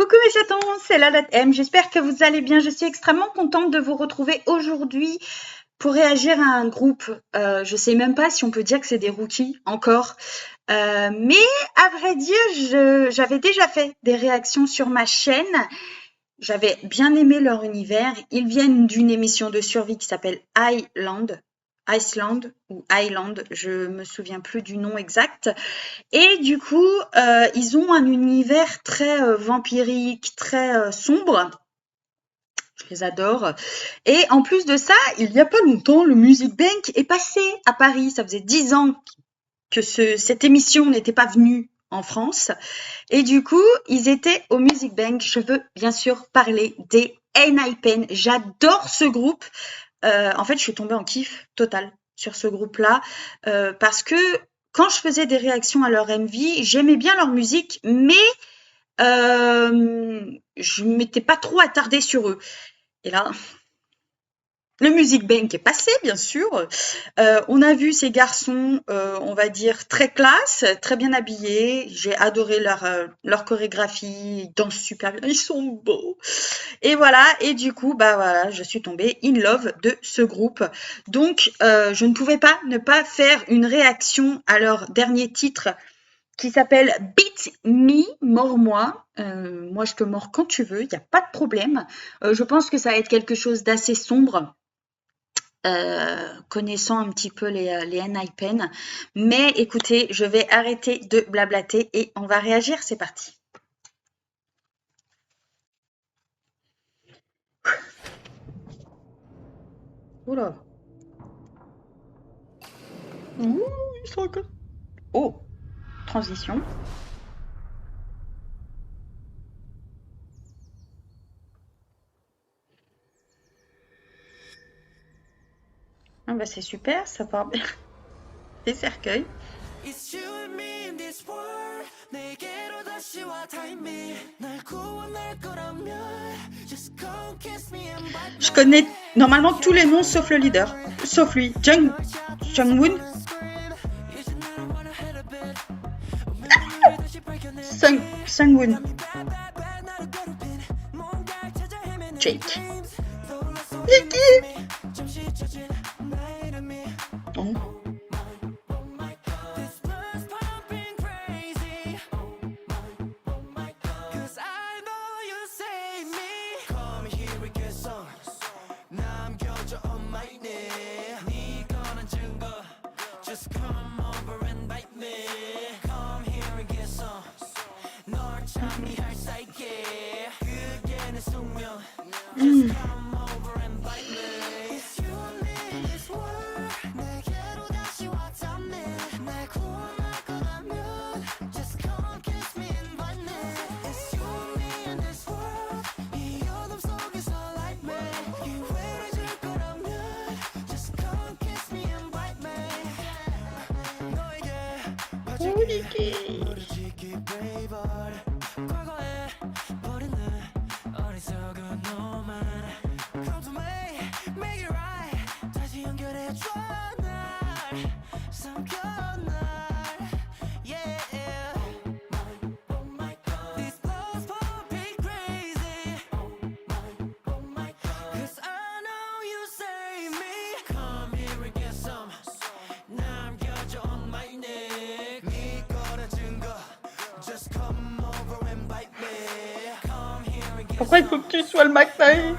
Coucou mes chatons, c'est la date M. J'espère que vous allez bien. Je suis extrêmement contente de vous retrouver aujourd'hui pour réagir à un groupe. Je sais même pas si on peut dire que c'est des rookies encore. Mais à vrai dire, j'avais déjà fait des réactions sur ma chaîne. J'avais bien aimé leur univers. Ils viennent d'une émission de survie qui s'appelle Iceland ou Island, je me souviens plus du nom exact. Et du coup, ils ont un univers très vampirique, très sombre. Je les adore. Et en plus de ça, il y a pas longtemps, le Music Bank est passé à Paris. Ça faisait 10 ans que cette émission n'était pas venue en France. Et du coup, ils étaient au Music Bank. Je veux bien sûr parler des N.I.P.E.N. J'adore ce groupe. En fait, je suis tombée en kiff total sur ce groupe-là parce que quand je faisais des réactions à leur MV, j'aimais bien leur musique, mais je m'étais pas trop attardée sur eux. Et là, le Music Bank est passé, bien sûr. On a vu ces garçons, on va dire, très classe, très bien habillés. J'ai adoré leur chorégraphie, ils dansent super bien, ils sont beaux. Et voilà, et du coup, bah voilà, je suis tombée in love de ce groupe. Donc, je ne pouvais pas ne pas faire une réaction à leur dernier titre qui s'appelle Beat Me, mords-moi. Moi, je te mords quand tu veux, il n'y a pas de problème. Je pense que ça va être quelque chose d'assez sombre. Connaissant un petit peu les N.I.P.E.N. Mais écoutez, je vais arrêter de blablater et on va réagir, c'est parti. Oula. Ouh, ils sont encore... Oh, transition. Ah bah c'est super, ça part bien. Des cercueils. Je connais normalement tous les noms sauf le leader. Sauf lui. Jungwoon. Sungwoon. Jake. Yiki. Oh. Mm. Pourquoi il faut que tu sois le McFly?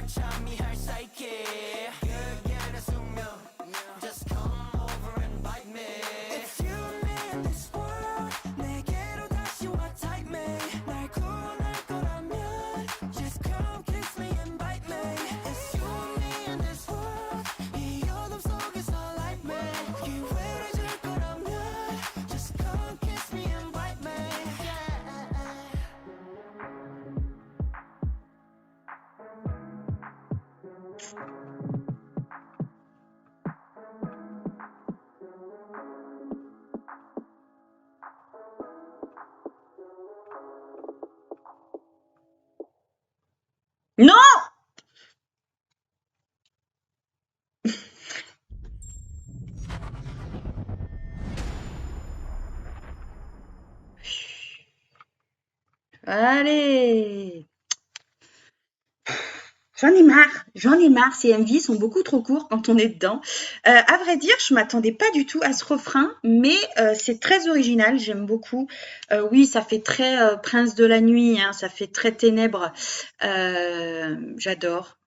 Non! Allez! j'en ai marre, ces MV sont beaucoup trop courts quand on est dedans. À vrai dire, je m'attendais pas du tout à ce refrain, mais c'est très original, j'aime beaucoup. Oui, ça fait très Prince de la nuit, hein, ça fait très ténèbres. J'adore,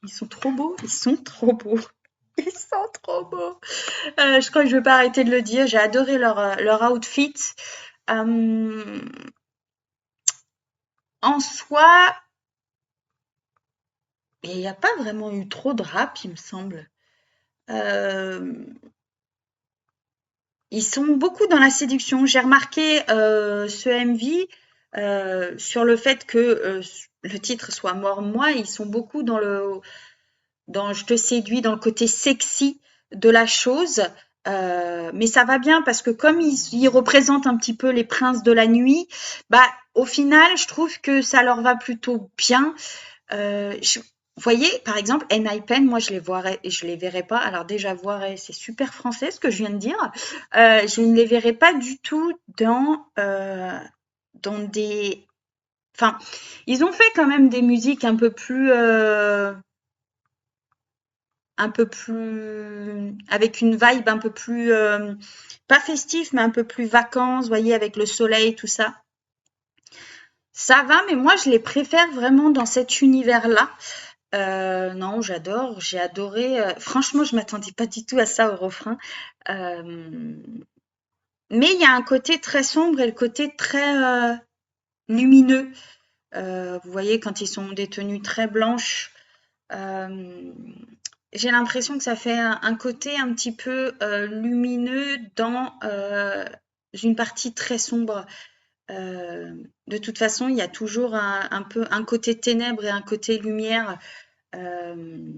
ils sont trop beaux, ils sont trop beaux. Ils sont trop beaux. Je crois que je vais pas arrêter de le dire. J'ai adoré leur outfit. Euh, En soi, il n'y a pas vraiment eu trop de rap, il me semble. Euh, Ils sont beaucoup dans la séduction. J'ai remarqué ce MV sur le fait que le titre soit Mort moi. Ils sont beaucoup dans je te séduis, dans le côté sexy de la chose. Mais ça va bien parce que comme ils représentent un petit peu les princes de la nuit, bah au final, je trouve que ça leur va plutôt bien. Vous voyez, par exemple, N.I.P.E.N., moi, je les verrais pas. Alors déjà, c'est super français ce que je viens de dire. Je ne les verrais pas du tout dans des... Enfin, ils ont fait quand même des musiques un peu plus, avec une vibe un peu plus, pas festif, mais un peu plus vacances, vous voyez, avec le soleil, tout ça. Ça va, mais moi, je les préfère vraiment dans cet univers-là. Non, j'adore, j'ai adoré, franchement, je m'attendais pas du tout à ça au refrain. Hem, mais il y a un côté très sombre et le côté très, lumineux. Vous voyez quand ils sont des tenues très blanches, hem, j'ai l'impression que ça fait un côté un petit peu, lumineux dans, une partie très sombre. De toute façon, il y a toujours un peu un côté ténèbres et un côté lumière, hem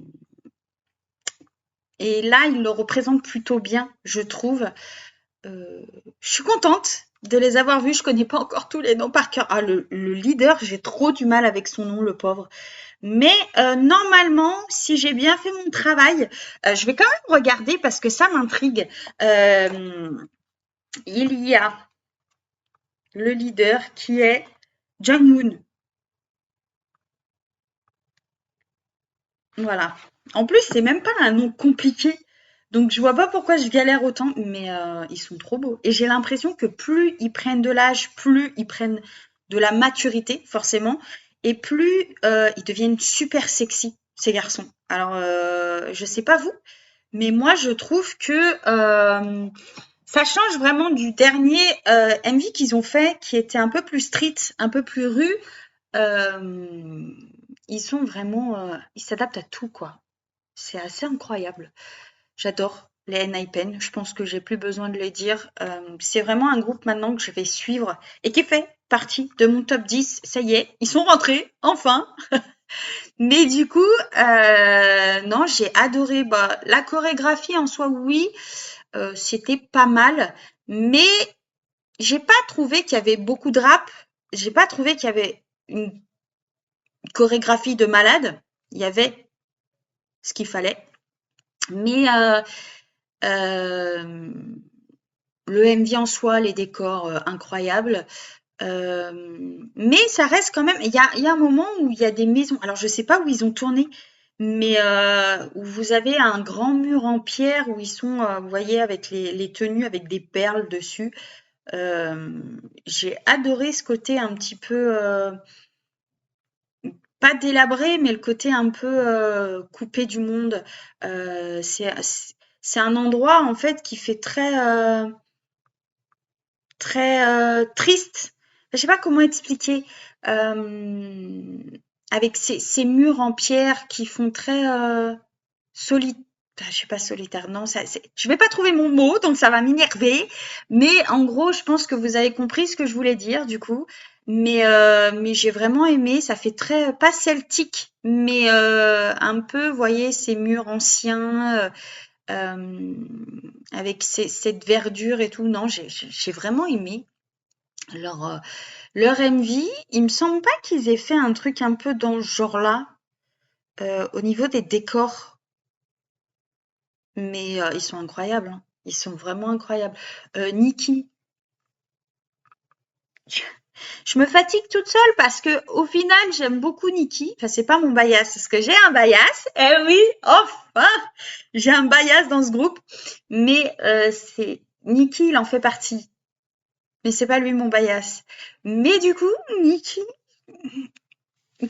et là, il le représente plutôt bien, je trouve. Je suis contente de les avoir vus. Je connais pas encore tous les noms par cœur. Ah, le leader, j'ai trop du mal avec son nom, le pauvre. Mais normalement, si j'ai bien fait mon travail, je vais quand même regarder parce que ça m'intrigue. Il y a le leader qui est Jungmoon. Voilà. En plus, c'est même pas un nom compliqué. Donc, je vois pas pourquoi je galère autant, mais ils sont trop beaux. Et j'ai l'impression que plus ils prennent de l'âge, plus ils prennent de la maturité, forcément, et plus ils deviennent super sexy, ces garçons. Alors, je sais pas vous, mais moi, je trouve que ça change vraiment du dernier MV qu'ils ont fait, qui était un peu plus street, un peu plus rue. Euh, Ils sont vraiment, ils s'adaptent à tout, quoi. C'est assez incroyable. J'adore les N.I.P.E.N. Je pense que j'ai plus besoin de le dire. C'est vraiment un groupe maintenant que je vais suivre et qui fait partie de mon top 10. Ça y est, ils sont rentrés, enfin. Mais du coup, non, j'ai adoré. Bah, la chorégraphie en soi, oui, c'était pas mal. Mais j'ai pas trouvé qu'il y avait beaucoup de rap. J'ai pas trouvé qu'il y avait une chorégraphie de malade. Il y avait ce qu'il fallait. Mais le MV en soi, les décors incroyables. Mais ça reste quand même. Il y a un moment où il y a des maisons. Alors je sais pas où ils ont tourné, mais où vous avez un grand mur en pierre où ils sont, vous voyez, avec les tenues avec des perles dessus. J'ai adoré ce côté un petit peu pas délabré, mais le côté un peu coupé du monde. C'est un endroit en fait qui fait très triste. Je sais pas comment expliquer. Euh, Avec ces murs en pierre qui font très solitaire. Je sais pas solitaire, non, je vais pas trouver mon mot, donc ça va m'énerver. Mais en gros, je pense que vous avez compris ce que je voulais dire, du coup. Mais j'ai vraiment aimé. Ça fait très, pas celtique, mais un peu, vous voyez, ces murs anciens, avec cette verdure et tout. Non, j'ai vraiment aimé leur, leur MV. Il me semble pas qu'ils aient fait un truc un peu dans ce genre-là, au niveau des décors. Mais ils sont incroyables, hein. Ils sont vraiment incroyables. Nicki, je je me fatigue toute seule parce que au final, j'aime beaucoup Nikki. Enfin, c'est pas mon bias, parce que j'ai un bias. Eh oui, enfin, j'ai un bias dans ce groupe. Mais c'est Nikki, il en fait partie. Mais c'est pas lui mon bias. Mais du coup, Nikki,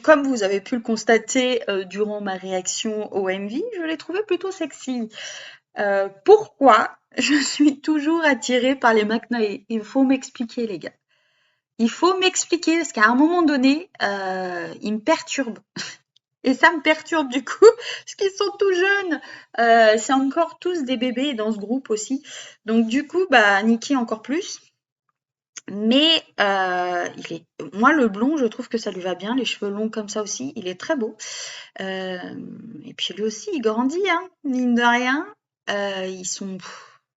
comme vous avez pu le constater durant ma réaction au MV, je l'ai trouvé plutôt sexy. Pourquoi je suis toujours attirée par les McNair? Il faut m'expliquer, les gars. Il faut m'expliquer parce qu'à un moment donné, ils me perturbent. Et ça me perturbe du coup, parce qu'ils sont tout jeunes. C'est encore tous des bébés dans ce groupe aussi. Donc du coup, bah Nikki encore plus. Mais moi, le blond, je trouve que ça lui va bien. Les cheveux longs comme ça aussi, il est très beau. Et puis lui aussi, il grandit, hein, mine de rien. Ils sont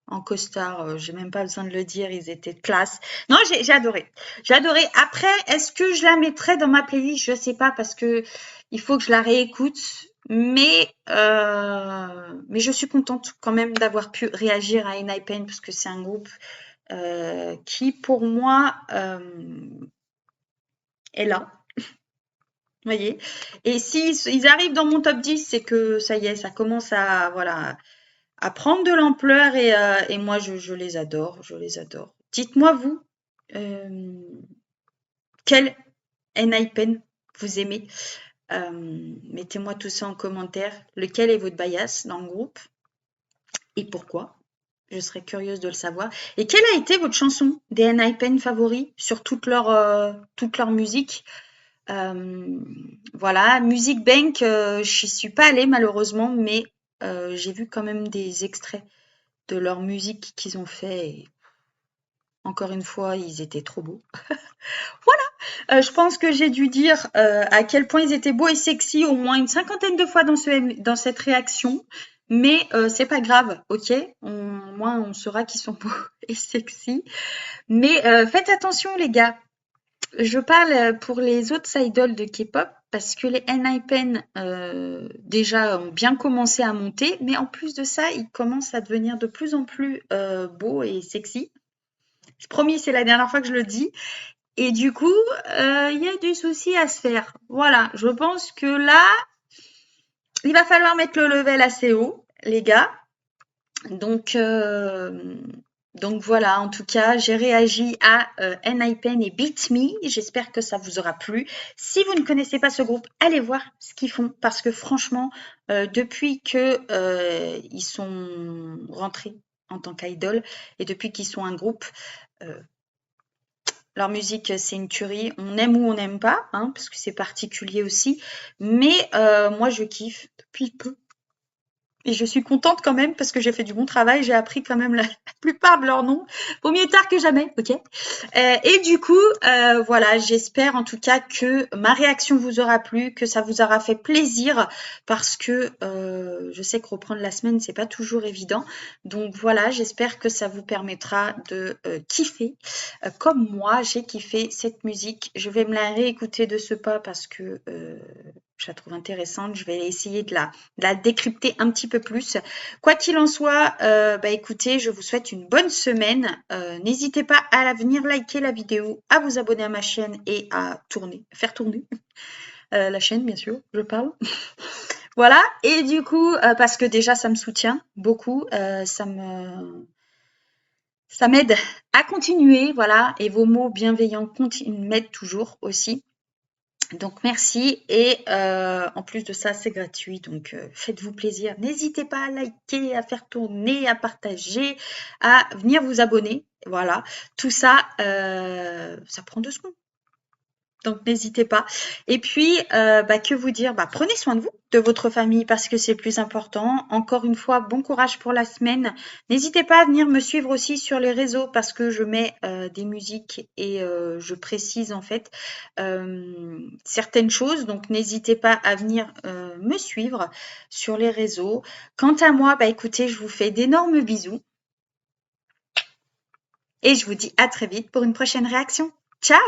en costard, j'ai même pas besoin de le dire, ils étaient de classe. Non, j'ai adoré. J'ai adoré. Après, est-ce que je la mettrais dans ma playlist? Je sais pas parce que il faut que je la réécoute. Mais je suis contente quand même d'avoir pu réagir à Enhypen parce que c'est un groupe qui, pour moi, est là. Vous voyez? Et si ils arrivent dans mon top 10, c'est que ça y est, ça commence à, voilà, à prendre de l'ampleur et moi, je les adore, je les adore. Dites-moi, vous, euh, quel Enhypen vous aimez? Mettez-moi tout ça en commentaire. Lequel est votre bias dans le groupe et pourquoi? Je serais curieuse de le savoir. Et quelle a été votre chanson des Enhypen favoris sur toute leur musique? Voilà, Music Bank, j'y suis pas allée malheureusement, mais j'ai vu quand même des extraits de leur musique qu'ils ont fait. Et encore une fois, ils étaient trop beaux. Voilà, je pense que j'ai dû dire à quel point ils étaient beaux et sexy au moins une cinquantaine de fois dans cette réaction. Mais c'est pas grave, ok? Au moins, on saura qu'ils sont beaux et sexy. Mais faites attention, les gars. Je parle pour les autres idoles de K-pop parce que les Enhypen déjà ont bien commencé à monter, mais en plus de ça, ils commencent à devenir de plus en plus beaux et sexy. Je promis, c'est la dernière fois que je le dis. Et du coup, il y a du souci à se faire. Voilà, je pense que là, il va falloir mettre le level assez haut, les gars. Donc, voilà, en tout cas, j'ai réagi à Enhypen et Beat Me. J'espère que ça vous aura plu. Si vous ne connaissez pas ce groupe, allez voir ce qu'ils font parce que franchement, depuis que ils sont rentrés en tant qu'idol et depuis qu'ils sont un groupe, leur musique c'est une tuerie. On aime ou on n'aime pas, hein, parce que c'est particulier aussi. Mais moi, je kiffe depuis peu. Et je suis contente quand même parce que j'ai fait du bon travail, j'ai appris quand même la plupart de leurs noms. Vaut mieux tard que jamais, ok? Et du coup, voilà, j'espère en tout cas que ma réaction vous aura plu, que ça vous aura fait plaisir parce que je sais que reprendre la semaine, c'est pas toujours évident. Donc voilà, j'espère que ça vous permettra de kiffer. Comme moi, j'ai kiffé cette musique. Je vais me la réécouter de ce pas parce que je la trouve intéressante. Je vais essayer de la décrypter un petit peu plus. Quoi qu'il en soit, bah écoutez, je vous souhaite une bonne semaine. N'hésitez pas à venir liker la vidéo, à vous abonner à ma chaîne et à faire tourner la chaîne, bien sûr, je parle. Voilà, et du coup, parce que déjà ça me soutient beaucoup, ça m'aide à continuer, voilà, et vos mots bienveillants m'aident toujours aussi. Donc merci et en plus de ça, c'est gratuit, donc faites-vous plaisir. N'hésitez pas à liker, à faire tourner, à partager, à venir vous abonner. Voilà, tout ça, ça prend 2 secondes. Donc n'hésitez pas. Et puis, bah, que vous dire? Bah, prenez soin de vous, de votre famille parce que c'est le plus important. Encore une fois, bon courage pour la semaine. N'hésitez pas à venir me suivre aussi sur les réseaux parce que je mets des musiques et je précise en fait certaines choses. Donc n'hésitez pas à venir me suivre sur les réseaux. Quant à moi, bah écoutez, je vous fais d'énormes bisous et je vous dis à très vite pour une prochaine réaction. Ciao!